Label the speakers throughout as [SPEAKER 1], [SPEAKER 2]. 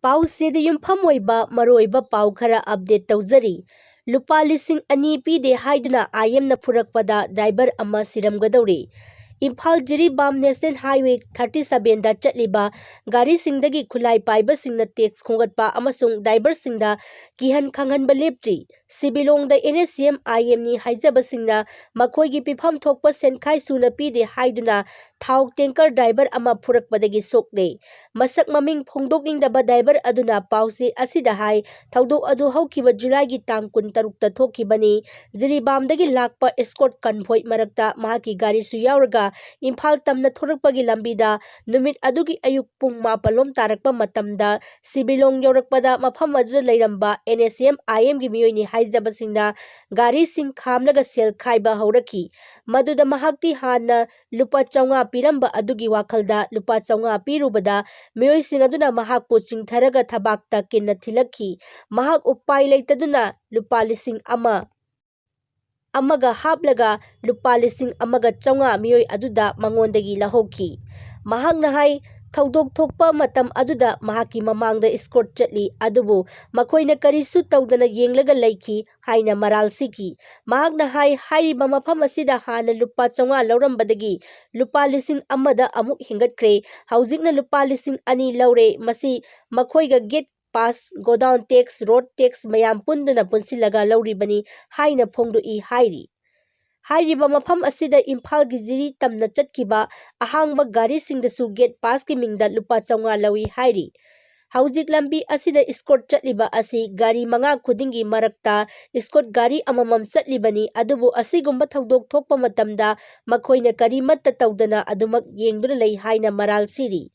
[SPEAKER 1] ꯄꯥꯎꯆꯦꯗ ꯌꯨꯝꯐꯝ ꯑꯣꯏꯕ ꯃꯔꯨꯑꯣꯏꯕ ꯄꯥꯎ ꯈꯔ ꯑꯞꯗꯦꯠ ꯇꯧꯖꯔꯤ꯫ ꯂꯨꯄꯥ 2,000 ꯄꯤꯗꯦ ꯍꯥꯏꯗꯨꯅ ꯑꯥꯏꯑꯦꯝꯅ ꯐꯨꯔꯛꯄꯗ ꯗ꯭ꯔꯥꯏꯚꯔ ꯑꯃ ꯁꯤꯔꯝꯒꯗꯧꯔꯦ꯫ ꯏꯝꯐꯥꯜ ꯖꯤꯔꯤꯕꯥꯝ ꯅꯦꯁꯅꯦꯜ ꯍꯥꯏꯋꯦ 37ꯗ ꯆꯠꯂꯤꯕ ꯒꯥꯔꯤꯁꯤꯡꯗꯒꯤ ꯈꯨꯠꯂꯥꯏ ꯄꯥꯏꯕꯁꯤꯡꯅ ꯇꯦꯛꯁ ꯈꯣꯝꯒꯠꯄ ꯑꯃꯁꯨꯡ ꯗ꯭ꯔꯥꯏꯚꯔꯁꯤꯡꯗ ꯀꯤꯍꯟ ꯈꯪꯍꯟꯕ ꯂꯦꯞꯇ꯭ꯔꯤ꯫ ꯁꯤꯕꯤꯂꯣꯡꯗ ꯅꯦꯁꯤꯑꯦꯝ-ꯑꯥꯏꯑꯦꯝꯅꯤ ꯍꯥꯏꯖꯕꯁꯤꯡꯅ ꯃꯈꯣꯏꯒꯤ ꯄꯤꯐꯝ ꯊꯣꯛꯄ ꯁꯦꯟꯈꯥꯏ ꯁꯨꯅ ꯄꯤꯗꯦ ꯍꯥꯏꯗꯨꯅ ꯊꯥꯎ ꯇꯦꯡꯀꯔ ꯗ꯭ꯔꯥꯏꯚꯔ ꯑꯃ ꯐꯨꯔꯛꯄꯗꯒꯤ ꯁꯣꯛꯂꯦ꯫ ꯃꯁꯛ ꯃꯃꯤꯡ ꯐꯣꯡꯗꯣꯛꯅꯤꯡꯗꯕ ꯗ꯭ꯔꯥꯏꯚꯔ ꯑꯗꯨꯅ ꯄꯥꯎꯆꯦ ꯑꯁꯤꯗ ꯍꯥꯏ ꯊꯧꯗꯣꯛ ꯑꯗꯨ ꯍꯧꯈꯤꯕ ꯖꯨꯂꯥꯏꯒꯤ ꯇꯥꯡ 16ꯗ ꯊꯣꯛꯈꯤꯕꯅꯤ꯫ ꯖꯤꯔꯤꯕꯥꯝꯗꯒꯤ ꯂꯥꯛꯄ ꯏꯁꯀꯣꯔꯠ ꯀꯟꯚꯣꯏ ꯃꯔꯛꯇ ꯃꯍꯥꯛꯀꯤ ꯒꯥꯔꯤꯁꯨ ꯌꯥꯎꯔꯒ ꯏꯝꯐꯥꯜ ꯇꯝꯅ ꯊꯣꯔꯛꯄꯒꯤ ꯂꯝꯕꯤꯗ ꯅꯨꯃꯤꯠ ꯑꯗꯨꯒꯤ ꯑꯌꯨꯛ ꯄꯨꯡ 9 ꯇꯥꯔꯛꯄ ꯃꯇꯝꯗ ꯁꯤꯕꯤꯂꯣꯡ ꯌꯧꯔꯛꯄꯗ ꯃꯐꯝ ꯑꯗꯨꯗ ꯂꯩꯔꯝꯕ ꯅꯦꯁꯤꯑꯦꯝ-ꯑꯥꯏꯑꯦꯝꯒꯤ ꯃꯤꯑꯣꯏꯅꯤ ꯍꯥꯏꯖꯕꯁꯤꯡꯅ ꯒꯥꯔꯤꯁꯤꯡ ꯈꯥꯝꯂꯒ ꯁꯦꯜ ꯈꯥꯏꯕ ꯍꯧꯔꯛꯈꯤ꯫ ꯃꯗꯨꯗ ꯃꯍꯥꯛꯇꯤ ꯍꯥꯟꯅ ꯂꯨꯄꯥ 900 ꯄꯤꯔꯝꯕ ꯑꯗꯨꯒꯤ ꯋꯥꯈꯜꯗ ꯂꯨꯄꯥ 900 ꯄꯤꯔꯨꯕꯗ ꯃꯤꯑꯣꯏꯁꯤꯡ ꯑꯗꯨꯅ ꯃꯍꯥꯛꯄꯨ ꯆꯤꯡꯊꯔꯒ ꯊꯕꯥꯛꯇ ꯀꯤꯟꯅ ꯊꯤꯜꯂꯛꯈꯤ꯫ ꯃꯍꯥꯛ ꯎꯄꯥꯏ ꯂꯩꯇꯗꯨꯅ ꯂꯨꯄꯥ 1,000ꯒ ꯍꯥꯞꯂꯒ ꯂꯨꯄꯥ 1,900 ꯃꯤꯑꯣꯏ ꯑꯗꯨꯗ ꯃꯉꯣꯟꯗꯒꯤ ꯂꯧꯍꯧꯈꯤ꯫ ꯃꯍꯥꯛꯅ ꯍꯥꯏ ꯊꯧꯗꯣꯛ ꯊꯣꯛꯄ ꯃꯇꯝ ꯑꯗꯨꯗ ꯃꯍꯥꯛꯀꯤ ꯃꯃꯥꯡꯗ ꯏꯁꯀꯣꯔꯠ ꯆꯠꯂꯤ ꯑꯗꯨꯕꯨ ꯃꯈꯣꯏꯅ ꯀꯔꯤꯁꯨ ꯇꯧꯗꯅ ꯌꯦꯡꯂꯒ ꯂꯩꯈꯤ ꯍꯥꯏꯅ ꯃꯔꯥꯜ ꯁꯤꯈꯤ꯫ ꯃꯍꯥꯛꯅ ꯍꯥꯏ ꯍꯥꯏꯔꯤꯕ ꯃꯐꯝ ꯑꯁꯤꯗ ꯍꯥꯟꯅ ꯂꯨꯄꯥ 900 ꯂꯧꯔꯝꯕꯗꯒꯤ ꯂꯨꯄꯥ 1,000ꯗ ꯑꯃꯨꯛ ꯍꯦꯟꯒꯠꯈ꯭ꯔꯦ꯫ ꯍꯧꯖꯤꯛꯅ ꯂꯨꯄꯥ 2,000 ꯂꯧꯔꯦ꯫ ꯃꯁꯤ ꯃꯈꯣꯏꯒ gate pass, godown tax, road tax ꯃꯌꯥꯝ ꯄꯨꯟꯗꯨꯅ ꯄꯨꯟꯁꯤꯜꯂꯒ ꯂꯧꯔꯤꯕꯅꯤ ꯍꯥꯏꯅ ꯐꯣꯡꯗꯣꯛꯏ ꯍꯥꯏꯔꯤ꯫ ꯍꯥꯏꯔꯤꯕ ꯃꯐꯝ ꯑꯁꯤꯗ ꯏꯝꯐꯥꯜꯒꯤ ꯖꯤꯔꯤ ꯇꯝꯅ ꯆꯠꯈꯤꯕ ꯑꯍꯥꯡꯕ ꯒꯥꯔꯤꯁꯤꯡꯗꯁꯨ ꯒꯦꯠ ꯄꯥꯁꯀꯤ ꯃꯤꯡꯗ ꯂꯨꯄꯥ 900 ꯂꯧꯏ ꯍꯥꯏꯔꯤ꯫ ꯍꯧꯖꯤꯛ ꯂꯝꯕꯤ ꯑꯁꯤꯗ ꯏꯁꯀꯣꯔꯠ ꯆꯠꯂꯤꯕ ꯑꯁꯤ ꯒꯥꯔꯤ 5 ꯈꯨꯗꯤꯡꯒꯤ ꯃꯔꯛꯇ ꯏꯁꯀꯣꯔꯠ ꯒꯥꯔꯤ ꯑꯃꯃꯝ ꯆꯠꯂꯤꯕꯅꯤ ꯑꯗꯨꯕꯨ ꯑꯁꯤꯒꯨꯝꯕ ꯊꯧꯗꯣꯛ ꯊꯣꯛꯄ ꯃꯇꯝꯗ ꯃꯈꯣꯏꯅ ꯀꯔꯤꯃꯠꯇ ꯇꯧꯗꯅ ꯑꯗꯨꯃꯛ ꯌꯦꯡꯗꯨꯅ ꯂꯩ ꯍꯥꯏꯅ ꯃꯔꯥꯜ ꯁꯤꯔꯤ꯫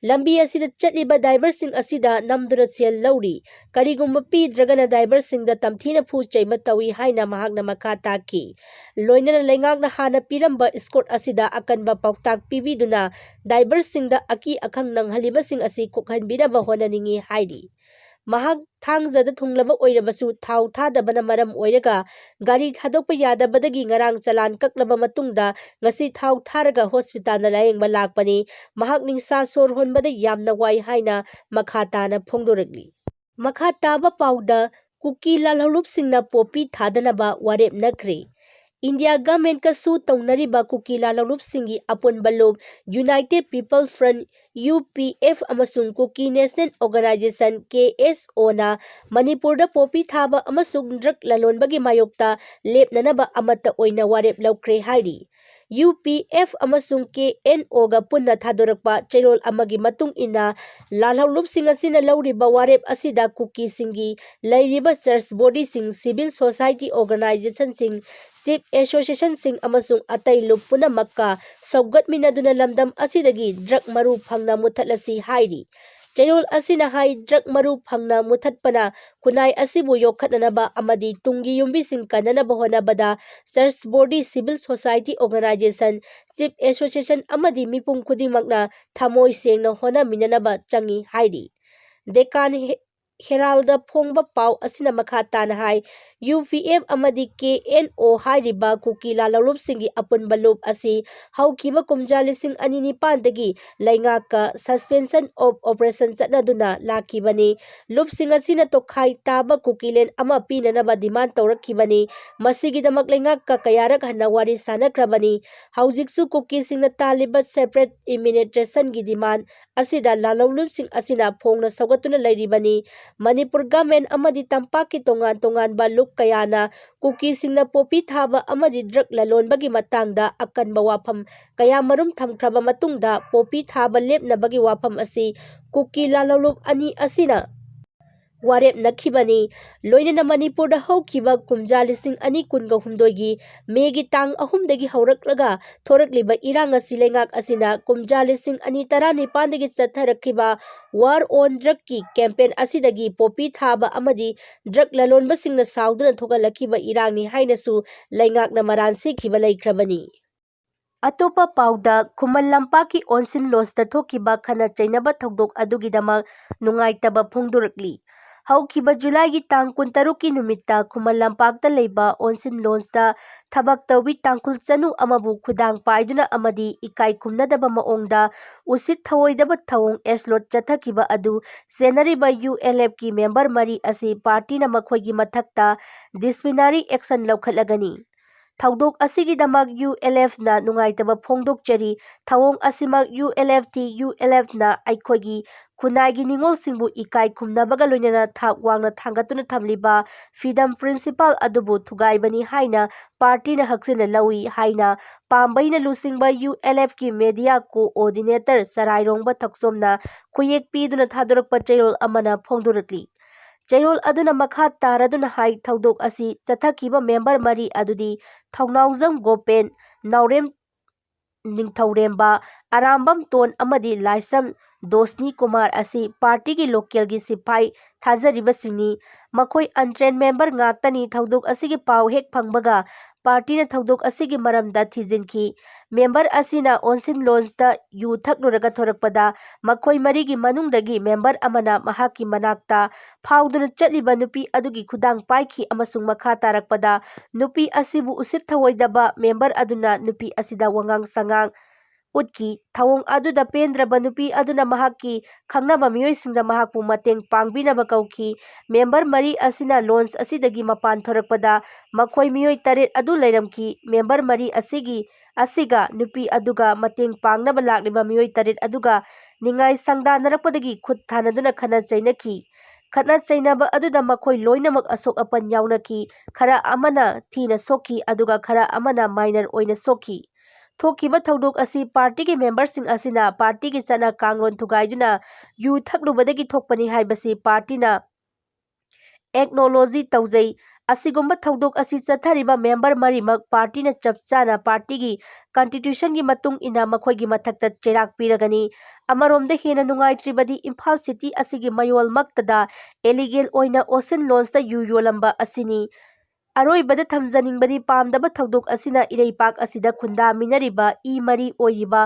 [SPEAKER 1] ꯂꯝꯕꯤ ꯑꯁꯤꯗ ꯆꯠꯂꯤꯕ ꯗ꯭ꯔꯥꯏꯚꯔꯁꯤꯡ ꯑꯁꯤꯗ ꯅꯝꯗꯨꯅ ꯁꯦꯜ ꯂꯧꯔꯤ꯫ ꯀꯔꯤꯒꯨꯝꯕ ꯄꯤꯗ꯭ꯔꯒꯅ ꯗ꯭ꯔꯥꯏꯚꯔꯁꯤꯡꯗ ꯇꯝꯊꯤꯅ ꯐꯨ ꯆꯩꯕ ꯇꯧꯏ ꯍꯥꯏꯅ ꯃꯍꯥꯛꯅ ꯃꯈꯥ ꯇꯥꯈꯤ꯫ ꯂꯣꯏꯅꯅ ꯂꯩꯉꯥꯛꯅ ꯍꯥꯟꯅ ꯄꯤꯔꯝꯕ ꯏꯁꯀꯣꯔꯠ ꯑꯁꯤꯗ ꯑꯀꯟꯕ ꯄꯥꯎꯇꯥꯛ ꯄꯤꯕꯤꯗꯨꯅ ꯗ꯭ꯔꯥꯏꯚꯔꯁꯤꯡꯗ ꯑꯀꯤ ꯑꯈꯪ ꯅꯪꯍꯜꯂꯤꯕꯁꯤꯡ ꯑꯁꯤ ꯀꯣꯛꯍꯟꯕꯤꯅꯕ ꯍꯣꯠꯅꯅꯤꯡꯏ ꯍꯥꯏꯔꯤ꯫ ꯃꯍꯥꯛ ꯊꯥꯡꯖꯗ ꯊꯨꯡꯂꯕ ꯑꯣꯏꯔꯕꯁꯨ ꯊꯥꯎ ꯊꯥꯗꯕꯅ ꯃꯔꯝ ꯑꯣꯏꯔꯒ ꯒꯥꯔꯤ ꯊꯥꯗꯣꯛꯄ ꯌꯥꯗꯕꯗꯒꯤ ꯉꯔꯥꯡ ꯆꯂꯥꯟ ꯀꯛꯂꯕ ꯃꯇꯨꯡꯗ ꯉꯁꯤ ꯊꯥꯎ ꯊꯥꯔꯒ ꯍꯣꯁꯄꯤꯇꯥꯜꯗ ꯂꯥꯌꯦꯡꯕ ꯂꯥꯛꯄꯅꯤ꯫ ꯃꯍꯥꯛ ꯅꯤꯡꯁꯥ ꯁꯣꯔ ꯍꯣꯟꯕꯗ ꯌꯥꯝꯅ ꯋꯥꯏ ꯍꯥꯏꯅ ꯃꯈꯥ ꯇꯥꯅ ꯐꯣꯡꯗꯣꯔꯛꯂꯤ꯫ ꯃꯈꯥ ꯇꯥꯕ ꯄꯥꯎꯗ ꯀꯨꯀꯤ ꯂꯥꯜꯍꯧꯂꯨꯞꯁꯤꯡꯅ ꯄꯣꯄꯤ ꯊꯥꯗꯅꯕ ꯋꯥꯔꯦꯞ ꯅꯈ꯭ꯔꯦ꯫ ꯏꯟꯗꯤꯌꯥ ꯒꯚꯔꯟꯃꯦꯟꯠꯀ ꯁꯨ ꯇꯧꯅꯔꯤꯕ ꯀꯨꯀꯤ ꯂꯥꯜꯍꯧꯂꯨꯞꯁꯤꯡꯒꯤ ꯑꯄꯨꯟꯕ ꯂꯨꯞ ꯌꯨꯅꯥꯏꯇꯦꯗ ꯄꯤꯄꯜꯁ ꯐ꯭ꯔꯟꯠ (UPF) ꯑꯃꯁꯨꯡ ꯀꯨꯀꯤ ꯅꯦꯁꯅꯦꯜ ꯑꯣꯔꯒꯅꯥꯏꯖꯦꯁꯟ (KSO)ꯅ ꯃꯅꯤꯄꯨꯔꯗ ꯄꯣꯄꯤ ꯊꯥꯕ ꯑꯃꯁꯨꯡ ꯗ꯭ꯔꯒ ꯂꯂꯣꯟꯕꯒꯤ ꯃꯥꯌꯣꯛꯇ ꯂꯦꯞꯅꯅꯕ ꯑꯃꯠꯇ ꯑꯣꯏꯅ ꯋꯥꯔꯦꯞ ꯂꯧꯈ꯭ꯔꯦ ꯍꯥꯏꯔꯤ꯫ UPF ꯑꯃꯁꯨꯡ KNOꯒ ꯄꯨꯟꯅ ꯊꯥꯗꯣꯔꯛꯄ ꯆꯦꯔꯣꯜ ꯑꯃꯒꯤ ꯃꯇꯨꯡ ꯏꯟꯅ ꯂꯥꯜꯍꯧꯂꯨꯞꯁꯤꯡ ꯑꯁꯤꯅ ꯂꯧꯔꯤꯕ ꯋꯥꯔꯦꯞ ꯑꯁꯤꯗ ꯀꯨꯀꯤꯁꯤꯡꯒꯤ ꯂꯩꯔꯤꯕ ꯆꯔꯆ ꯕꯣꯗꯤꯁꯤꯡ, ꯁꯤꯚꯤꯜ ꯁꯣꯁꯥꯏꯇꯤ ꯑꯣꯔꯒꯅꯥꯏꯖꯦꯁꯟꯁꯤꯡ, ꯆꯤꯐ ꯑꯦꯁꯣꯁꯤꯌꯦꯁꯟꯁꯤꯡ ꯑꯃꯁꯨꯡ ꯑꯇꯩ ꯂꯨꯞ ꯄꯨꯝꯅꯃꯛꯀ ꯁꯧꯒꯠꯃꯤꯟꯅꯗꯨꯅ ꯂꯝꯗꯝ ꯑꯁꯤꯗꯒꯤ ꯗ꯭ꯔꯒ ꯃꯔꯨ ꯐꯪꯅ ꯃꯨꯠꯊꯠꯂꯁꯤ ꯍꯥꯏꯔꯤ꯫ ꯆꯦꯔꯣꯜ ꯑꯁꯤꯅ ꯍꯥꯏ ꯗ꯭ꯔꯒ ꯃꯔꯨ ꯐꯪꯅ ꯃꯨꯠꯊꯠꯄꯅ ꯈꯨꯟꯅꯥꯏ ꯑꯁꯤꯕꯨ ꯌꯣꯛꯈꯠꯅꯅꯕ ꯑꯃꯗꯤ ꯇꯨꯡꯒꯤ ꯌꯨꯝꯕꯤꯁꯤꯡ ꯀꯟꯅꯅꯕ ꯍꯣꯠꯅꯕꯗ church body, civil society organisation, chief association ꯑꯃꯗꯤ ꯃꯤꯄꯨꯝ ꯈꯨꯗꯤꯡꯃꯛꯅ ꯊꯃꯣꯏ ꯁꯦꯡꯅ ꯍꯣꯠꯅꯃꯤꯟꯅꯅꯕ ꯆꯪꯏ ꯍꯥꯏꯔꯤ꯫ ꯗꯦꯛꯀꯥꯟ ꯍꯦꯔꯥꯜꯗ ꯐꯣꯡꯕ ꯄꯥꯎ ꯑꯁꯤꯅ ꯃꯈꯥ ꯇꯥꯅ ꯍꯥꯏ UPF ꯑꯃꯗꯤ KNO ꯍꯥꯏꯔꯤꯕ ꯀꯨꯀꯤ ꯂꯥꯜꯍꯧꯂꯨꯞꯁꯤꯡꯒꯤ ꯑꯄꯨꯟꯕ ꯂꯨꯞ ꯑꯁꯤ ꯍꯧꯈꯤꯕ ꯀꯨꯝꯖꯥ 2009ꯗꯒꯤ ꯂꯩꯉꯥꯛꯀ ꯁꯁꯄꯦꯟꯁꯟ ꯑꯣꯐ ꯑꯣꯄꯔꯦꯁꯟ ꯆꯠꯅꯗꯨꯅ ꯂꯥꯛꯈꯤꯕꯅꯤ꯫ ꯂꯨꯞꯁꯤꯡ ꯑꯁꯤꯅ ꯇꯣꯈꯥꯏ ꯇꯥꯕ ꯀꯨꯀꯤꯂꯦꯟ ꯑꯃ ꯄꯤꯅꯅꯕ ꯗꯤꯃꯥꯟ ꯇꯧꯔꯛꯈꯤꯕꯅꯤ꯫ ꯃꯁꯤꯒꯤꯗꯃꯛ ꯂꯩꯉꯥꯛꯀ ꯀꯌꯥꯔꯛ ꯍꯟꯅ ꯋꯥꯔꯤ ꯁꯥꯅꯈ꯭ꯔꯕꯅꯤ꯫ ꯍꯧꯖꯤꯛꯁꯨ ꯀꯨꯀꯤꯁꯤꯡꯅ ꯇꯥꯜꯂꯤꯕ ꯁꯦꯄꯔꯦꯠ ꯑꯦꯗꯃꯤꯅꯤꯁꯇ꯭ꯔꯦꯁꯟꯒꯤ ꯗꯤꯃꯥꯟ ꯑꯁꯤꯗ ꯂꯥꯜꯍꯧꯂꯨꯞꯁꯤꯡ ꯑꯁꯤꯅ ꯐꯣꯡꯅ ꯁꯧꯒꯠꯇꯨꯅ ꯂꯩꯔꯤꯕꯅꯤ꯫ ꯃꯅꯤꯄꯨꯔ ꯒꯚꯔꯟꯃꯦꯟꯠ ꯑꯃꯗꯤ ꯇꯝꯄꯥꯛꯀꯤ ꯇꯣꯉꯥꯟ ꯇꯣꯉꯥꯟꯕ ꯂꯨꯞ ꯀꯌꯥꯅ ꯀꯨꯀꯤꯁꯤꯡꯅ ꯄꯣꯄꯤ ꯊꯥꯕ ꯑꯃꯗꯤ ꯗ꯭ꯔꯒ ꯂꯂꯣꯟꯕꯒꯤ ꯃꯇꯥꯡꯗ ꯑꯀꯟꯕ ꯋꯥꯐꯝ ꯀꯌꯥꯃꯔꯨꯝ ꯊꯝꯈ꯭ꯔꯕ ꯃꯇꯨꯡꯗ ꯄꯣꯄꯤ ꯊꯥꯕ ꯂꯦꯞꯅꯕꯒꯤ ꯋꯥꯐꯝ ꯑꯁꯤ ꯀꯨꯀꯤ ꯂꯥꯜꯍꯧꯂꯨꯞ ꯑꯅꯤ ꯑꯁꯤꯅ ꯋꯥꯔꯦꯞ ꯅꯈꯤꯕꯅꯤ꯫ ꯂꯣꯏꯅꯅ ꯃꯅꯤꯄꯨꯔꯗ ꯍꯧꯈꯤꯕ ꯀꯨꯝꯖꯥ 2023ꯒꯤ ꯃꯦꯒꯤ ꯇꯥꯡ 3ꯗꯒꯤ ꯍꯧꯔꯛꯂꯒ ꯊꯣꯔꯛꯂꯤꯕ ꯏꯔꯥꯡ ꯑꯁꯤ ꯂꯩꯉꯥꯛ ꯑꯁꯤꯅ ꯀꯨꯝꯖꯥ 2019ꯗꯒꯤ ꯆꯠꯊꯔꯛꯈꯤꯕ ꯋꯥꯔ ꯑꯣꯟ ꯗ꯭ꯔꯒꯀꯤ ꯀꯦꯝꯄꯦꯟ ꯑꯁꯤꯗꯒꯤ ꯄꯣꯄꯤ ꯊꯥꯕ ꯑꯃꯗꯤ ꯗ꯭ꯔꯒ ꯂꯂꯣꯟꯕꯁꯤꯡꯅ ꯁꯥꯎꯗꯨꯅ ꯊꯣꯛꯍꯜꯂꯛꯈꯤꯕ ꯏꯔꯥꯡꯅꯤ ꯍꯥꯏꯅꯁꯨ ꯂꯩꯉꯥꯛꯅ ꯃꯔꯥꯜ ꯁꯤꯈꯤꯕ ꯂꯩꯈ꯭ꯔꯕꯅꯤ꯫ ꯑꯇꯣꯞꯄ ꯄꯥꯎꯗ ꯈꯨꯃꯟ ꯂꯝꯄꯥꯛꯀꯤ ꯑꯣꯟꯁꯤꯟ ꯂꯣꯖꯇ ꯊꯣꯛꯈꯤꯕ ꯈꯟꯅ ꯆꯩꯅꯕ ꯊꯧꯗꯣꯛ ꯑꯗꯨꯒꯤꯗꯃꯛ ꯅꯨꯡꯉꯥꯏꯇꯕ ꯐꯣꯡꯗꯣꯔꯛꯂꯤ꯫ ꯍꯧꯈꯤꯕ ꯖꯨꯂꯥꯏꯒꯤ ꯇꯥꯡ 16ꯀꯤ ꯅꯨꯃꯤꯠꯇ ꯈꯨꯃꯟ ꯂꯝꯄꯥꯛꯇ ꯂꯩꯕ ꯑꯣꯟꯁꯤꯟ ꯂꯣꯟꯁꯇ ꯊꯕꯛ ꯇꯧꯕꯤ ꯇꯥꯡꯈꯨꯜ ꯆꯅꯨ ꯑꯃꯕꯨ ꯈꯨꯗꯥꯡ ꯄꯥꯏꯗꯨꯅ ꯑꯃꯗꯤ ꯏꯀꯥꯏ ꯈꯨꯝꯅꯗꯕ ꯃꯑꯣꯡꯗ ꯎꯁꯤꯠ ꯊꯑꯣꯏꯗꯕ ꯊꯧꯑꯣꯡ ꯑꯦꯁꯂꯣꯠ ꯆꯠꯊꯈꯤꯕ ꯑꯗꯨ ꯆꯦꯟꯅꯔꯤꯕ ULF-ꯀꯤ ꯃꯦꯝꯕꯔ 4 ꯑꯁꯤ ꯄꯥꯔꯇꯤꯅ ꯃꯈꯣꯏꯒꯤ ꯃꯊꯛꯇ ꯗꯤꯁꯤꯄ꯭ꯂꯤꯅꯥꯔꯤ ꯑꯦꯛꯁꯟ ꯂꯧꯈꯠꯂꯒꯅꯤ꯫ ꯊꯧꯗꯣꯛ ꯑꯁꯤꯒꯤꯗꯃꯛ ULF-ꯅ ꯅꯨꯡꯉꯥꯏꯇꯕ ꯐꯣꯡꯗꯣꯛꯆꯔꯤ꯫ ꯊꯧꯑꯣꯡ ꯑꯁꯤꯃꯛ ULF-ꯅ ꯑꯩꯈꯣꯏꯒꯤ ꯈꯨꯟꯅꯥꯏꯒꯤ ꯅꯤꯡꯑꯣꯜꯁꯤꯡꯕꯨ ꯏꯀꯥꯏ ꯈꯨꯝꯅꯕꯒ ꯂꯣꯏꯅꯅ ꯊꯥꯛ ꯋꯥꯡꯅ ꯊꯥꯡꯒꯠꯇꯨꯅ ꯊꯝꯂꯤꯕ ꯐ꯭ꯔꯤꯗꯝ ꯄ꯭ꯔꯤꯟꯁꯤꯄꯜ ꯑꯗꯨꯕꯨ ꯊꯨꯒꯥꯏꯕꯅꯤ ꯍꯥꯏꯅ ꯄꯥꯔꯇꯤꯅ ꯍꯛꯆꯤꯟꯅ ꯂꯧꯏ ꯍꯥꯏꯅ ꯄꯥꯝꯕꯩꯅ ꯂꯨꯆꯤꯡꯕ ULF-ꯀꯤ ꯃꯦꯗꯤꯌꯥ ꯀꯣꯑꯣꯔꯗꯤꯅꯦꯇꯔ ꯆꯔꯥꯏꯔꯣꯡꯕ ꯊꯛꯆꯣꯝꯅ ꯈꯨꯌꯦꯛ ꯄꯤꯗꯨꯅ ꯊꯥꯗꯣꯔꯛꯄ ꯆꯩꯔꯣꯜ ꯑꯃꯅ ꯐꯣꯡꯗꯣꯔꯛꯂꯤ꯫ ꯆꯩꯔꯣꯜ ꯑꯗꯨꯅ ꯃꯈꯥ ꯇꯥꯔꯗꯨꯅ ꯍꯥꯏ ꯊꯧꯗꯣꯛ ꯑꯁꯤ ꯆꯠꯊꯈꯤꯕ ꯃꯦꯝꯕꯔ 4 ꯑꯗꯨꯗꯤ ꯊꯧꯅꯥꯎꯖꯝ ꯒꯣꯄꯦꯟ, ꯅꯥꯎꯔꯦꯝ ꯅꯤꯡꯊꯧꯔꯦꯝꯕ, ꯑꯔꯥꯝꯕꯝ ꯇꯣꯟ ꯑꯃꯗꯤ ꯂꯥꯏꯁ꯭ꯔꯝ ꯗꯣꯁꯅꯤ ꯀꯨꯃꯥꯔ ꯑꯁꯤ ꯄꯥꯔꯇꯤꯒꯤ ꯂꯣꯀꯦꯜꯒꯤ ꯁꯤꯐꯥꯏ ꯊꯥꯖꯔꯤꯕꯁꯤꯡꯅꯤ꯫ ꯃꯈꯣꯏ ꯑꯟꯇ꯭ꯔꯦꯟ ꯃꯦꯝꯕꯔ ꯉꯥꯛꯇꯅꯤ꯫ ꯊꯧꯗꯣꯛ ꯑꯁꯤꯒꯤ ꯄꯥꯎ ꯍꯦꯛ ꯐꯪꯕꯒ ꯄꯥꯔꯇꯤꯅ ꯊꯧꯗꯣꯛ ꯑꯁꯤꯒꯤ ꯃꯔꯝꯗ ꯊꯤꯖꯤꯟꯈꯤ꯫ ꯃꯦꯝꯕꯔ ꯑꯁꯤꯅ ꯑꯣꯟꯁꯤꯟ ꯂꯣꯟꯁꯇ ꯌꯨ ꯊꯛꯂꯨꯔꯒ ꯊꯣꯔꯛꯄꯗ ꯃꯈꯣꯏ 4ꯒꯤ ꯃꯅꯨꯡꯗꯒꯤ ꯃꯦꯝꯕꯔ ꯑꯃꯅ ꯃꯍꯥꯛꯀꯤ ꯃꯅꯥꯛꯇ ꯐꯥꯎꯗꯨꯅ ꯆꯠꯂꯤꯕ ꯅꯨꯄꯤ ꯑꯗꯨꯒꯤ ꯈꯨꯗꯥꯡ ꯄꯥꯏꯈꯤ ꯑꯃꯁꯨꯡ ꯃꯈꯥ ꯇꯥꯔꯛꯄꯗ ꯅꯨꯄꯤ ꯑꯁꯤꯕꯨ ꯎꯁꯤꯠ ꯊꯑꯣꯏꯗꯕ ꯃꯦꯝꯕꯔ ꯑꯗꯨꯅ ꯅꯨꯄꯤ ꯑꯁꯤꯗ ꯋꯥꯉꯥꯡ ꯁꯉꯥꯡ ꯎꯠꯈꯤ꯫ ꯊꯧꯑꯣꯡ ꯑꯗꯨꯗ ꯄꯦꯟꯗ꯭ꯔꯕ ꯅꯨꯄꯤ ꯑꯗꯨꯅ ꯃꯍꯥꯛꯀꯤ ꯈꯪꯅꯕ ꯃꯤꯑꯣꯏꯁꯤꯡꯗ ꯃꯍꯥꯛꯄꯨ ꯃꯇꯦꯡ ꯄꯥꯡꯕꯤꯅꯕ ꯀꯧꯈꯤ꯫ ꯃꯦꯝꯕꯔ 4 ꯑꯁꯤꯅ ꯂꯣꯟꯁ ꯑꯁꯤꯗꯒꯤ ꯃꯄꯥꯟ ꯊꯣꯔꯛꯄꯗ ꯃꯈꯣꯏ ꯃꯤꯑꯣꯏ 9 ꯑꯗꯨ ꯂꯩꯔꯝꯈꯤ꯫ ꯃꯦꯝꯕꯔ 4 ꯑꯁꯤꯒ ꯅꯨꯄꯤ ꯑꯗꯨꯒ ꯃꯇꯦꯡ ꯄꯥꯡꯅꯕ ꯂꯥꯛꯂꯤꯕ ꯃꯤꯑꯣꯏ 9 ꯑꯗꯨꯒ ꯅꯤꯡꯉꯥꯏ ꯁꯪꯗꯥꯅꯔꯛꯄꯗꯒꯤ ꯈꯨꯠ ꯊꯥꯅꯗꯨꯅ ꯈꯠꯅ ꯆꯩꯅꯈꯤ꯫ ꯈꯠꯅ ꯆꯩꯅꯕ ꯑꯗꯨꯗ ꯃꯈꯣꯏ ꯂꯣꯏꯅꯃꯛ ꯑꯁꯣꯛ ꯑꯄꯟ ꯌꯥꯎꯅꯈꯤ꯫ ꯈꯔ ꯑꯃꯅ ꯊꯤꯅ ꯁꯣꯛꯈꯤ ꯑꯗꯨꯒ ꯈꯔ ꯑꯃꯅ ꯃꯥꯏꯅꯔ ꯑꯣꯏꯅ ꯁꯣꯛꯈꯤ꯫ ꯊꯣꯛꯈꯤꯕ ꯊꯧꯗꯣꯛ ꯑꯁꯤ ꯄꯥꯔꯇꯤꯒꯤ ꯃꯦꯝꯕꯔꯁꯤꯡ ꯑꯁꯤꯅ ꯄꯥꯔꯇꯤꯒꯤ ꯆꯠꯅ ꯀꯥꯡꯂꯣꯟ ꯊꯨꯒꯥꯏꯗꯨꯅ ꯌꯨ ꯊꯛꯂꯨꯕꯗꯒꯤ ꯊꯣꯛꯄꯅꯤ ꯍꯥꯏꯕꯁꯤ ꯄꯥꯔꯇꯤꯅ ꯑꯦꯛꯅꯣꯂꯣꯖꯤ ꯇꯧꯖꯩ꯫ ꯑꯁꯤꯒꯨꯝꯕ ꯊꯧꯗꯣꯛ ꯑꯁꯤ ꯆꯠꯊꯔꯤꯕ ꯃꯦꯝꯕꯔ 4ꯃꯛ ꯄꯥꯔꯇꯤꯅ ꯆꯞ ꯆꯥꯅ ꯄꯥꯔꯇꯤꯒꯤ ꯀꯟꯁꯇꯤꯇ꯭ꯌꯨꯁꯟꯒꯤ ꯃꯇꯨꯡ ꯏꯟꯅ ꯃꯈꯣꯏꯒꯤ ꯃꯊꯛꯇ ꯆꯩꯔꯥꯛ ꯄꯤꯔꯒꯅꯤ꯫ ꯑꯃꯔꯣꯝꯗ ꯍꯦꯟꯅ ꯅꯨꯡꯉꯥꯏꯇ꯭ꯔꯤꯕꯗꯤ ꯏꯝꯐꯥꯜ ꯁꯤꯇꯤ ꯑꯁꯤꯒꯤ ꯃꯌꯣꯜꯃꯛꯇꯗ ꯑꯦꯂꯤꯒꯦꯜ ꯑꯣꯏꯅ ꯑꯣꯟꯁꯤꯟ ꯂꯣꯟꯁꯇ ꯌꯨ ꯌꯣꯜꯂꯝꯕ ꯑꯁꯤꯅꯤ꯫ ꯑꯔꯣꯏꯕꯗ ꯊꯝꯖꯅꯤꯡꯕꯗꯤ ꯄꯥꯝꯗꯕ ꯊꯧꯗꯣꯛ ꯑꯁꯤꯅ ꯏꯔꯩꯄꯥꯛ ꯑꯁꯤꯗ ꯈꯨꯟꯗꯥꯃꯤꯟꯅꯔꯤꯕ ꯃꯔꯤ ꯑꯣꯏꯔꯤꯕ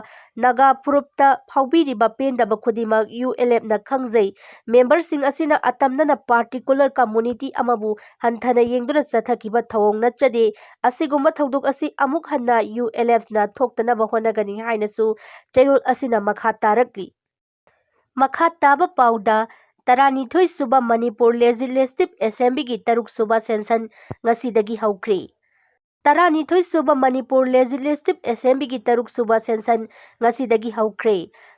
[SPEAKER 1] ꯅꯥꯒꯥ ꯐꯨꯔꯨꯞꯇ ꯐꯥꯎꯕꯤꯔꯤꯕ ꯄꯦꯟꯗꯕ ꯈꯨꯗꯤꯡꯃꯛ ULF-ꯅ ꯈꯪꯖꯩ꯫ ꯃꯦꯝꯕꯔꯁꯤꯡ ꯑꯁꯤꯅ ꯑꯇꯝꯅꯅ ꯄꯥꯔꯇꯤꯀꯨꯂꯔ ꯀꯝꯃꯨꯅꯤꯇꯤ ꯑꯃꯕꯨ ꯍꯟꯊꯅ ꯌꯦꯡꯗꯨꯅ ꯆꯠꯊꯈꯤꯕ ꯊꯧꯑꯣꯡ ꯅꯠꯆꯗꯦ꯫ ꯑꯁꯤꯒꯨꯝꯕ ꯊꯧꯗꯣꯛ ꯑꯁꯤ ꯑꯃꯨꯛ ꯍꯟꯅ ULF-ꯅ ꯊꯣꯛꯇꯅꯕ ꯍꯣꯠꯅꯒꯅꯤ ꯍꯥꯏꯅꯁꯨ ꯆꯩꯔꯣꯜ ꯑꯁꯤꯅ ꯃꯈꯥ ꯇꯥꯔꯛꯂꯤ꯫ ꯃꯈꯥ ꯇꯥꯕ ꯄꯥꯎꯗ 12ꯁꯨꯕ ꯃꯅꯤꯄꯨꯔ ꯂꯦꯖꯤꯁꯂꯦꯇꯤꯚ ꯑꯦꯁꯦꯝꯕ꯭ꯂꯤꯒꯤ 3ꯔꯛ-ꯁꯨꯕ ꯁꯦꯁꯟ ꯉꯁꯤꯗꯒꯤ ꯍꯧꯈ꯭ꯔꯦ꯫ 12ꯁꯨꯕ ꯃꯅꯤꯄꯨꯔ ꯂꯦꯖꯤꯁꯂꯦꯇꯤꯚ ꯑꯦꯁꯦꯝꯕ꯭ꯂꯤꯒꯤ 3ꯔꯛ-ꯁꯨꯕ ꯁꯦꯁꯟ ꯉꯁꯤꯗꯒꯤ ꯍꯧꯈ꯭ꯔꯦ꯫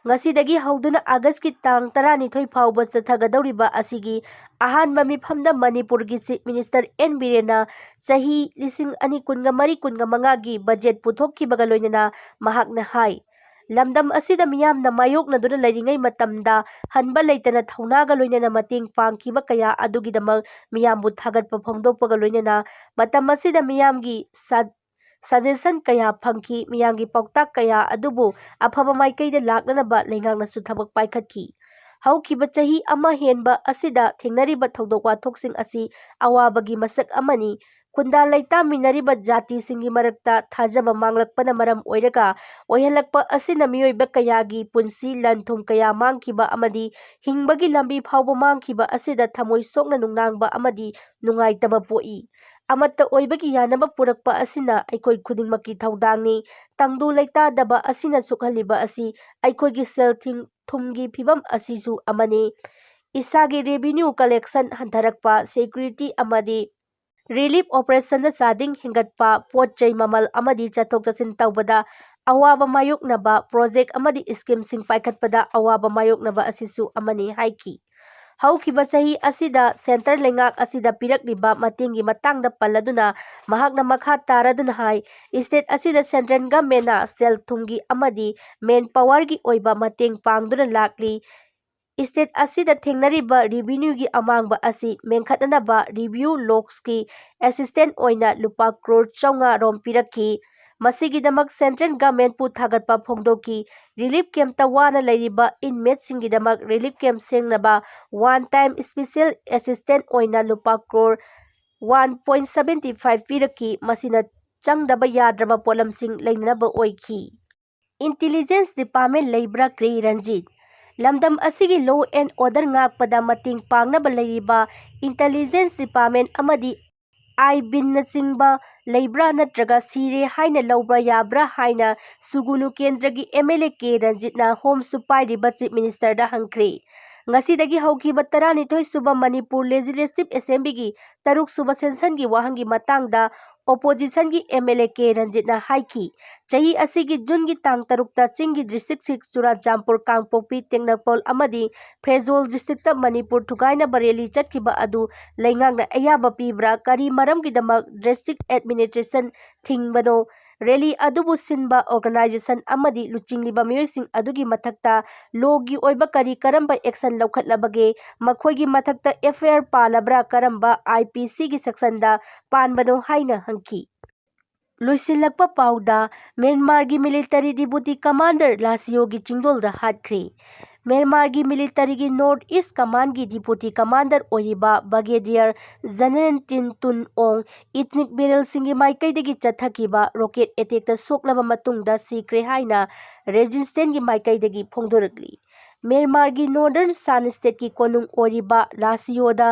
[SPEAKER 1] ꯉꯁꯤꯗꯒꯤ ꯍꯧꯗꯨꯅ ꯑꯥꯒꯁꯠꯀꯤ ꯇꯥꯡ 12 ꯐꯥꯎꯕ ꯆꯠꯊꯒꯗꯧꯔꯤꯕ ꯑꯁꯤꯒꯤ ꯑꯍꯥꯟꯕ ꯃꯤꯐꯝꯗ ꯃꯅꯤꯄꯨꯔꯒꯤ ꯆꯤꯐ ꯃꯤꯅꯤꯁꯇꯔ N. ꯕꯤꯔꯦꯟꯅ ꯆꯍꯤ 2024-25ꯒꯤ ꯕꯖꯦꯠ ꯄꯨꯊꯣꯛꯈꯤꯕꯒ ꯂꯣꯏꯅꯅ ꯃꯍꯥꯛꯅ ꯍꯥꯏ ꯂꯝꯗꯝ ꯑꯁꯤꯗ ꯃꯤꯌꯥꯝꯅ ꯃꯥꯌꯣꯛꯅꯗꯨꯅ ꯂꯩꯔꯤꯉꯩ ꯃꯇꯝꯗ ꯍꯟꯕ ꯂꯩꯇꯅ ꯊꯧꯅꯥꯒ ꯂꯣꯏꯅꯅ ꯃꯇꯦꯡ ꯄꯥꯡꯈꯤꯕ ꯀꯌꯥ ꯑꯗꯨꯒꯤꯗꯃꯛ ꯃꯤꯌꯥꯝꯕꯨ ꯊꯥꯒꯠꯄ ꯐꯣꯡꯗꯣꯛꯄꯒ ꯂꯣꯏꯅꯅ ꯃꯇꯝ ꯑꯁꯤꯗ ꯃꯤꯌꯥꯝꯒꯤ ꯁꯖꯦꯁꯟ ꯀꯌా ꯐꯪꯈꯤ꯫ ꯃꯤꯌꯥꯝꯒꯤ ꯄꯥꯎꯇꯥꯛ ꯀꯌా ꯑꯗꯨꯕꯨ ꯑꯐꯕ ꯃꯥꯏꯀꯩꯗ ꯂꯥꯛꯅꯅꯕ ꯂꯩꯉꯥꯛꯅꯁꯨ ꯊꯕꯛ ꯄꯥꯏꯈꯠꯈꯤ꯫ ꯍꯧꯈꯤꯕ ꯆꯍꯤ ꯑꯃ ꯍꯦꯟꯕ ꯑꯁꯤꯗ ꯊꯦꯡꯅꯔꯤꯕ ꯊꯧꯗꯣꯛ ꯋꯥꯊꯣꯛꯁꯤꯡ ꯑꯁꯤ ꯑꯋꯥꯕꯒꯤ ꯃꯁꯛ ꯑꯃꯅꯤ꯫ ꯈꯨꯟꯗꯥ ꯂꯩꯇꯥꯃꯤꯟꯅꯔꯤꯕ ꯖꯥꯇꯤꯁꯤꯡꯒꯤ ꯃꯔꯛꯇ ꯊꯥꯖꯕ ꯃꯥꯡꯂꯛꯄꯅ ꯃꯔꯝ ꯑꯣꯏꯍꯜꯂꯛꯄ ꯑꯁꯤꯅ ꯃꯤꯑꯣꯏꯕ ꯀꯌꯥꯒꯤ ꯄꯨꯟꯁꯤ ꯂꯟ-ꯊꯨꯝꯀꯌꯥ ꯃꯥꯡꯈꯤꯕ ꯑꯃꯗꯤ ꯍꯤꯡꯕꯒꯤ ꯂꯝꯕꯤ ꯐꯥꯎꯕ ꯃꯥꯡꯈꯤꯕ ꯑꯁꯤꯗ ꯊꯃꯣꯏ ꯁꯣꯛꯅ ꯅꯨꯡꯅꯥꯡꯕ ꯑꯃꯗꯤ ꯅꯨꯡꯉꯥꯏꯇꯕ ꯄꯣꯛꯏ꯫ ꯑꯃꯠꯇ ꯑꯣꯏꯕꯒꯤ ꯌꯥꯅꯕ ꯄꯨꯔꯛꯄ ꯑꯁꯤꯅ ꯑꯩꯈꯣꯏ ꯈꯨꯗꯤꯡꯃꯛꯀꯤ ꯊꯧꯗꯥꯡꯅꯤ꯫ ꯇꯪꯗꯨ ꯂꯩꯇꯥꯗꯕ ꯑꯁꯤꯅ ꯁꯣꯛꯍꯜꯂꯤꯕ ꯑꯁꯤ ꯑꯩꯈꯣꯏꯒꯤ ꯁꯦꯜ-ꯊꯨꯝꯒꯤ ꯐꯤꯚꯝ ꯑꯁꯤꯁꯨ ꯑꯃꯅꯤ꯫ ꯏꯁꯥꯒꯤ ꯔꯦꯚꯤꯅ꯭ꯌꯨ ꯀꯂꯦꯛꯁꯟ ꯍꯟꯊꯔꯛꯄ, ꯁꯦꯀ꯭ꯌꯨꯔꯤꯇꯤ ꯑꯃꯗꯤ ꯔꯤꯂꯤꯐ ꯑꯣꯄꯔꯦꯁꯟꯗ ꯆꯥꯗꯤꯡ ꯍꯦꯟꯒꯠꯄ, ꯄꯣꯠ-ꯆꯩ ꯃꯃꯜ ꯑꯃꯗꯤ ꯆꯠꯊꯣꯛ-ꯆꯠꯁꯤन ꯇꯧꯕꯗ ꯑꯋꯥꯕ ꯃꯥꯌꯣꯛꯅꯕ, ꯄ꯭ꯔꯣꯖꯦꯛ ꯑꯃꯗꯤ ꯁ꯭ꯀꯤꯝꯁꯤꯡ ꯄꯥꯏꯈꯠꯄꯗ ꯑꯋꯥꯕ ꯃꯥꯌꯣꯛꯅꯕ ꯑꯁꯤꯁꯨ ꯑꯃꯅꯤ ꯍꯥꯏꯈꯤ꯫ ꯍꯧꯈꯤꯕ ꯆꯍꯤ ꯑꯁꯤꯗ ꯁꯦꯟꯇꯔ ꯂꯩꯉꯥꯛ ꯑꯁꯤꯗ ꯄꯤꯔꯛꯂꯤꯕ ꯃꯇꯦꯡꯒꯤ ꯃꯇꯥꯡꯗ ꯄꯜꯂꯗꯨꯅ ꯃꯍꯥꯛꯅ ꯃꯈꯥ ꯇꯥꯔꯗꯨꯅ ꯍꯥꯏ ꯁ꯭ꯇꯦꯠ ꯑꯁꯤꯗ ꯁꯦꯟꯇ꯭ꯔꯦꯜ ꯒꯚꯔꯟꯃꯦꯟꯠꯅ ꯁꯦꯜ-ꯊꯨꯝꯒꯤ ꯑꯃꯗꯤ ꯃꯦꯟ ꯄꯥꯋꯔꯒꯤ ꯑꯣꯏꯕ ꯃꯇꯦꯡ ꯄꯥꯡꯗꯨꯅ ꯂꯥꯛꯂꯤ꯫ ꯁ꯭ꯇꯦꯠ ꯑꯁꯤꯗ ꯊꯦꯡꯅꯔꯤꯕ ꯔꯦꯚꯤꯅ꯭ꯌꯨꯒꯤ ꯑꯃꯥꯡꯕ ꯑꯁꯤ ꯃꯦꯟꯈꯠꯅꯅꯕ ꯔꯤꯚꯤꯌꯨ ꯂꯣꯛꯁꯀꯤ ꯑꯦꯁꯤꯁꯇꯦꯟꯁ ꯑꯣꯏꯅ ꯂꯨꯄꯥ ꯀ꯭ꯔꯣꯔ 500 ꯔꯣꯝ ꯄꯤꯔꯛꯈꯤ꯫ ꯃꯁꯤꯒꯤꯗꯃꯛ ꯁꯦꯟꯇ꯭ꯔꯦꯜ ꯒꯚꯔꯟꯃꯦꯟꯠꯄꯨ ꯊꯥꯒꯠꯄ ꯐꯣꯡꯗꯣꯛꯈꯤ꯫ ꯔꯤꯂꯤꯐ ꯀꯦꯝꯞꯇ ꯋꯥꯅ ꯂꯩꯔꯤꯕ ꯏꯟꯃꯦꯠꯁꯤꯡꯒꯤꯗꯃꯛ ꯔꯤꯂꯤꯐ ꯀꯦꯝꯞ ꯁꯦꯝꯅꯕ ꯋꯥꯟ-ꯇꯥꯏꯝ ꯁ꯭ꯄꯦꯁꯤꯑꯦꯜ ꯑꯦꯁꯤꯁꯇꯦꯟꯁ ꯑꯣꯏꯅ ꯂꯨꯄꯥ ꯀ꯭ꯔꯣꯔ 1.75 ꯄꯤꯔꯛꯈꯤ꯫ ꯃꯁꯤꯅ ꯆꯪꯗꯕ ꯌꯥꯗ꯭ꯔꯕ ꯄꯣꯠꯂꯝꯁꯤꯡ ꯂꯩꯅꯅꯕ ꯑꯣꯏꯈꯤ꯫ ꯏꯟꯇꯤꯂꯤꯖꯦꯟꯁ ꯗꯤꯄꯥꯔꯠꯃꯦꯟꯠ ꯂꯩꯕ꯭ꯔꯥ ꯀ꯭ꯔꯤ ꯔꯟꯖꯤꯠ ꯂꯝꯗꯝ ꯑꯁꯤꯒꯤ ꯂꯣ ꯑꯦꯟ ꯑꯣꯔꯗꯔ ꯉꯥꯛꯄꯗ ꯃꯇꯦꯡ ꯄꯥꯡꯅꯕ ꯂꯩꯔꯤꯕ ꯏꯟꯇꯦꯂꯤꯖꯦꯟꯁ ꯗꯤꯄꯥꯔꯠꯃꯦꯟꯠ ꯑꯃꯗꯤ ꯑꯥꯏ-ꯕꯤꯟꯅꯆꯤꯡꯕ ꯂꯩꯕ꯭ꯔꯥ ꯅꯠꯇ꯭ꯔꯒ ꯁꯤꯔꯦ ꯍꯥꯏꯅ ꯂꯧꯕ ꯌꯥꯕ꯭ꯔꯥ ꯍꯥꯏꯅ ꯁꯨꯒꯨꯅꯨ ꯀꯦꯟꯗ꯭ꯔꯒꯤ ꯑꯦꯝ.ꯑꯦꯜ.ꯑꯦ. ꯀꯦ. ꯔꯟꯖꯤꯠꯅ ꯍꯣꯝꯁꯨ ꯄꯥꯏꯔꯤꯕ ꯆꯤꯐ ꯃꯤꯅꯤꯁꯇꯔꯗ ꯍꯪꯈ꯭ꯔꯦ꯫ ꯉꯁꯤꯗꯒꯤ ꯍꯧꯈꯤꯕ 12ꯁꯨꯕ ꯃꯅꯤꯄꯨꯔ ꯂꯦꯖꯤꯁꯂꯦꯇꯤꯚ ꯑꯦꯁꯦꯝꯕ꯭ꯂꯤꯒꯤ 3ꯁꯨꯕ ꯁꯦꯁꯟꯒꯤ ꯋꯥꯍꯪꯒꯤ ꯃꯇꯥꯡꯗ ꯑꯣꯄꯣꯖꯤꯁꯟꯒꯤ ꯑꯦꯝ.ꯑꯦꯜ.ꯑꯦ. ꯀꯦ. ꯔꯟꯖꯤꯠꯅ ꯍꯥꯏꯈꯤ꯫ ꯆꯍꯤ ꯑꯁꯤꯒꯤ ꯖꯨꯟꯒꯤ ꯇꯥꯡ 6ꯇ ꯆꯤꯡꯒꯤ ꯗꯤꯁꯇ꯭ꯔꯤꯛ 6 ꯆꯨꯔꯥꯆꯥꯟꯄꯨꯔ, ꯀꯥꯡꯄꯣꯛꯄꯤ, ꯇꯦꯡꯅꯧꯄꯜ ꯑꯃꯗꯤ ꯐꯦꯔꯖꯣꯜ ꯗꯤꯁꯇ꯭ꯔꯤꯛꯇ ꯃꯅꯤꯄꯨꯔ ꯊꯨꯒꯥꯏꯅꯕ ꯔꯦꯂꯤ ꯆꯠꯈꯤꯕ ꯑꯗꯨ ꯂꯩꯉꯥꯛꯅ ꯑꯌꯥꯕ ꯄꯤꯕ꯭ꯔꯥ? ꯀꯔꯤ ꯃꯔꯝꯒꯤꯗꯃꯛ ꯗꯤꯁꯇ꯭ꯔꯤꯛ ꯑꯦꯗꯃꯤꯅꯤꯁꯇ꯭ꯔꯦꯁꯟ ꯊꯤꯡꯕꯅꯣ? ꯔꯦꯂꯤ ꯑꯗꯨꯕꯨ ꯁꯤꯟꯕ ꯑꯣꯔꯒꯅꯥꯏꯖꯦꯁꯟ ꯑꯃꯗꯤ ꯂꯨꯆꯤꯡꯂꯤꯕ ꯃꯤꯑꯣꯏꯁꯤꯡ ꯑꯗꯨꯒꯤ ꯃꯊꯛꯇ ꯂꯣꯒꯤ ꯑꯣꯏꯕ ꯀꯔꯝꯕ ꯑꯦꯛꯁꯟ ꯂꯧꯈꯠꯂꯕꯒꯦ? ꯃꯈꯣꯏꯒꯤ ꯃꯊꯛꯇ ꯑꯦꯐ.ꯑꯥꯏ.ꯑꯥꯔ. ꯄꯥꯜꯂꯕ꯭ꯔꯥ? ꯀꯔꯝꯕ ꯑꯥꯏ.ꯄꯤ.ꯁꯤ.ꯒꯤ ꯁꯦꯛꯁꯟꯗ ꯄꯥꯟꯕꯅꯣ ꯍꯥꯏꯅ ꯍꯪꯈꯤ꯫ ꯂꯣꯏꯁꯤꯜꯂꯛꯄ ꯄꯥꯎꯗ ꯃ꯭ꯌꯥꯟꯃꯥꯔꯒꯤ ꯃꯤꯂꯤꯇꯔꯤ ꯗꯤꯄꯨꯇꯤ ꯀꯃꯥꯟꯗꯔ ꯂꯥꯁꯤꯑꯣꯒꯤ ꯆꯤꯡꯗꯣꯜꯗ ꯍꯥꯠꯈ꯭ꯔꯦ꯫ ꯃ꯭ꯌꯥꯟꯃꯥꯔꯒꯤ ꯃꯤꯂꯤꯇꯔꯤꯒꯤ ꯅꯣꯔꯊ ꯏꯁꯠ ꯀꯃꯥꯟꯗꯒꯤ ꯗꯤꯄꯨꯇꯤ ꯀꯃꯥꯟꯗꯔ ꯑꯣꯏꯔꯤꯕ ꯕ꯭ꯔꯤꯒꯦꯗꯤꯌꯔ ꯖꯦꯅꯔꯦꯜ ꯇꯤꯟ ꯇꯨꯟ ꯑꯣꯡ ꯏꯊꯅꯤꯛ ꯕꯦꯔꯦꯜꯁꯤꯡꯒꯤ ꯃꯥꯏꯀꯩꯗꯒꯤ ꯆꯠꯊꯈꯤꯕ ꯔꯣꯀꯦꯠ ꯑꯦꯇꯦꯛꯇ ꯁꯣꯛꯂꯕ ꯃꯇꯨꯡꯗ ꯁꯤꯈ꯭ꯔꯦ ꯍꯥꯏꯅ ꯔꯦꯖꯤꯁꯇꯦꯟꯁꯀꯤ ꯃꯥꯏꯀꯩꯗꯒꯤ ꯐꯣꯡꯗꯣꯔꯛꯂꯤ꯫ ꯃ꯭ꯌꯥꯟꯃꯥꯔꯒꯤ ꯅꯣꯔꯗꯔꯟ ꯁꯥꯟ ꯁ꯭ꯇꯦꯠꯀꯤ ꯀꯣꯅꯨꯡ ꯑꯣꯏꯔꯤꯕ ꯂꯥꯁꯤꯑꯣꯗ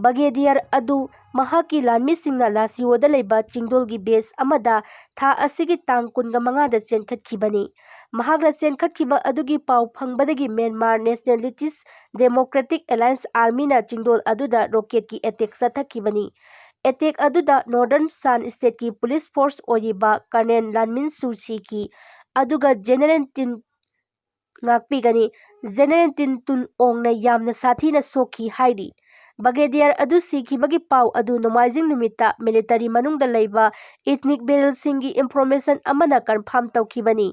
[SPEAKER 1] ꯕ꯭ꯔꯤꯒꯦꯗꯤꯌꯔ ꯑꯗꯨ ꯃꯍꯥꯛꯀꯤ ꯂꯥꯟꯃꯤꯁꯤꯡꯅ ꯂꯥꯁꯤꯑꯣꯗ ꯂꯩꯕ ꯆꯤꯡꯗꯣꯜꯒꯤ ꯕꯦꯖ ꯑꯃꯗ ꯊꯥ ꯑꯁꯤꯒꯤ ꯇꯥꯡ 25ꯗ ꯆꯦꯟꯈꯠꯈꯤꯕꯅꯤ꯫ ꯃꯍꯥꯛꯅ ꯆꯦꯟꯈꯠꯈꯤꯕ ꯑꯗꯨꯒꯤ ꯄꯥꯎ ꯐꯪꯕꯗꯒꯤ ꯃ꯭ꯌꯥꯟꯃꯥꯔ ꯅꯦꯁꯅꯦꯂꯤꯁ꯭ꯠ ꯗꯦꯃꯣꯀ꯭ꯔꯦꯇꯤꯛ ꯑꯦꯂꯥꯏꯟꯁ ꯑꯥꯔꯃꯤꯅ ꯆꯤꯡꯗꯣꯜ ꯑꯗꯨꯗ ꯔꯣꯀꯦꯠꯀꯤ ꯑꯦꯇꯦꯛ ꯆꯠꯊꯈꯤꯕꯅꯤ꯫ ꯑꯦꯇꯦꯛ ꯑꯗꯨꯗ ꯅꯣꯔꯗꯔꯟ ꯁꯥꯟ ꯁ꯭ꯇꯦꯠꯀꯤ ꯄꯨꯂꯤꯁ ꯐꯣꯔꯁ ꯑꯣꯏꯔꯤꯕ ꯀꯔꯅꯦꯜ ꯂꯥꯟꯃꯤꯟꯁꯨ ꯁꯤꯈꯤ, ꯑꯗꯨꯒ ꯖꯦꯅꯔꯦꯜ ꯇꯤꯟ ꯉꯥꯛꯄꯤꯒꯅꯤ꯫ ꯖꯦꯅꯔꯦꯜ ꯇꯤꯟ ꯇꯨꯟ ꯑꯣꯡꯅ ꯌꯥꯝꯅ ꯁꯥꯊꯤꯅ ꯁꯣꯛꯈꯤ ꯍꯥꯏꯔꯤ꯫ ꯕ꯭ꯔꯤꯒꯦꯗꯤꯌꯔ ꯑꯗꯨ ꯁꯤꯈꯤꯕꯒꯤ ꯄꯥꯎ ꯑꯗꯨ ꯅꯣꯡꯃꯥꯏꯖꯤꯡ ꯅꯨꯃꯤꯠꯇ ꯃꯤꯂꯤꯇꯔꯤ ꯃꯅꯨꯡꯗ ꯂꯩꯕ ꯏꯊꯅꯤꯛ ꯕꯦꯔꯦꯜꯁꯤꯡꯒꯤ ꯏꯟꯐꯣꯔꯃꯦꯁꯟ ꯑꯃꯅ ꯀꯟꯐꯥꯔꯝ ꯇꯧꯈꯤꯕꯅꯤ꯫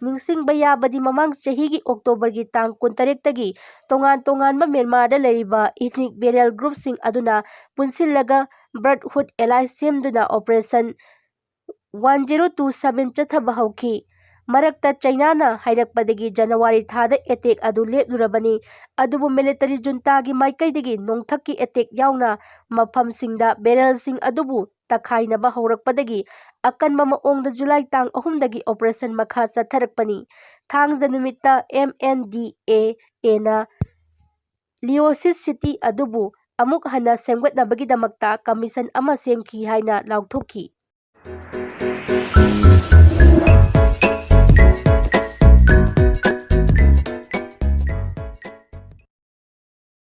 [SPEAKER 1] ꯅꯤꯡꯁꯤꯡꯕ ꯌꯥꯕꯗꯤ ꯃꯃꯥꯡ ꯆꯍꯤꯒꯤ ꯑꯣꯛꯇꯣꯕꯔꯒꯤ ꯇꯥꯡ 23ꯇꯒꯤ ꯇꯣꯉꯥꯟ-ꯇꯣꯉꯥꯟꯕ ꯃ꯭ꯌꯥꯟꯃꯥꯔꯗ ꯂꯩꯔꯤꯕ ꯏꯊꯅꯤꯛ ꯕꯦꯔꯦꯜ ꯒ꯭ꯔꯨꯞꯁꯤꯡ ꯑꯗꯨꯅ ꯄꯨꯟꯁꯤꯜꯂꯒ ꯕ꯭ꯔꯗꯔꯍꯨꯗ ꯑꯦꯂꯥꯏꯟꯁ ꯁꯦꯝꯗꯨꯅ ꯑꯣꯄꯔꯦꯁꯟ 1027 ꯆꯠꯊꯕ ꯍꯧꯈꯤ꯫ ꯃꯔꯛꯇ ꯆꯥꯏꯅꯥꯅ ꯍꯥꯏꯔꯛꯄꯗꯒꯤ ꯖꯅꯨꯋꯥꯔꯤ ꯊꯥꯗ ꯑꯦꯇꯦꯛ ꯑꯗꯨ ꯂꯦꯞꯂꯨꯔꯕꯅꯤ, ꯑꯗꯨꯕꯨ ꯃꯤꯂꯤꯇꯔꯤ ꯖꯨꯟꯇꯥꯒꯤ ꯃꯥꯏꯀꯩꯗꯒꯤ ꯅꯣꯡꯊꯛꯀꯤ ꯑꯦꯇꯦꯛ ꯌꯥꯎꯅ ꯃꯐꯝꯁꯤꯡꯗ ꯕꯦꯔꯦꯜꯁꯤꯡ ꯑꯗꯨꯕꯨ ꯇꯛꯈꯥꯏꯅꯕ ꯍꯧꯔꯛꯄꯗꯒꯤ ꯑꯀꯟꯕ ꯃꯑꯣꯡꯗ ꯖꯨꯂꯥꯏ ꯇꯥꯡ 3ꯗꯒꯤ ꯑꯣꯄꯔꯦꯁꯟ ꯃꯈꯥ ꯆꯠꯊꯔꯛꯄꯅꯤ꯫ ꯊꯥꯡꯖ ꯅꯨꯃꯤꯠꯇ ꯑꯦꯝ.ꯑꯦꯟ.ꯗꯤ.ꯑꯦ.ꯅ ꯂꯤꯑꯣꯁꯤꯁ ꯁꯤꯇꯤ ꯑꯗꯨꯕꯨ ꯑꯃꯨꯛ ꯍꯟꯅ ꯁꯦꯝꯒꯠꯅꯕꯒꯤꯗꯃꯛꯇ ꯀꯝꯃꯤꯁꯟ ꯑꯃ ꯁꯦꯝꯈꯤ ꯍꯥꯏꯅ ꯂꯥꯎꯊꯣꯛꯈꯤ꯫